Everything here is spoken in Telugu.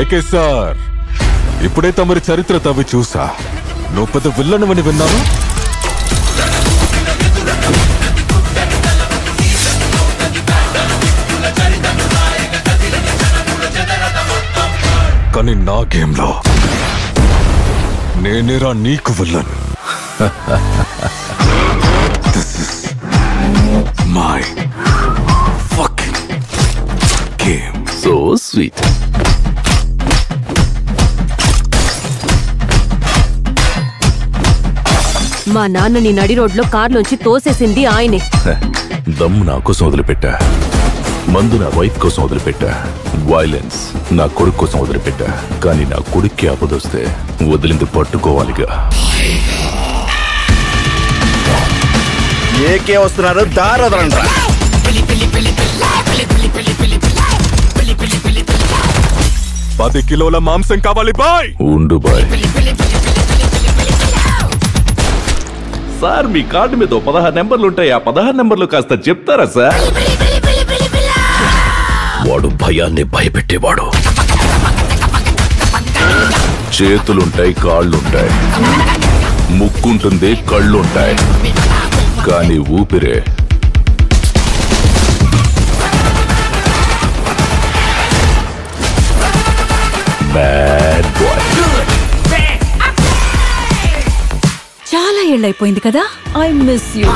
ఏకే సార్, ఇప్పుడే తమరి చరిత్ర తవ్వి చూసా. నువ్వు పెద్ద విల్లనువని విన్నాను. కానీ నా గేమ్లో నేనేరా నీకు villain. This is my fucking game. So sweet. మా నాన్నని నడి రోడ్లో కార్లోంచి తోసేసింది ఆయనే. దమ్ము నా కోసం వదిలిపెట్టా, మందు నా వైఫ్ కోసం వదిలిపెట్టా, వైలెన్స్ నా కొడుకు కోసం వదిలిపెట్టా. కానీ నా కొడుక్కి ఆపదొస్తే వదిలింది పట్టుకోవాలిగా. ఏకే వస్తున్నారు, దారదరండ్రా. 10 కిలోల మాంసం కావాలి బాయ్. ఉండు బాయ్. సార్, మీ కార్డు మీద 16 నెంబర్లు ఉంటాయి. ఆ 16 నెంబర్లు కాస్త చెప్తారా సార్? వాడు భయాన్ని భయపెట్టేవాడు. చేతులుంటాయి, కాళ్ళుంటాయి, ముక్కుంటుంది, కళ్ళుంటాయి, కానీ ఊపిరే. Bad boy. చాలా ఏళ్ళైపోయింది కదా. I miss you.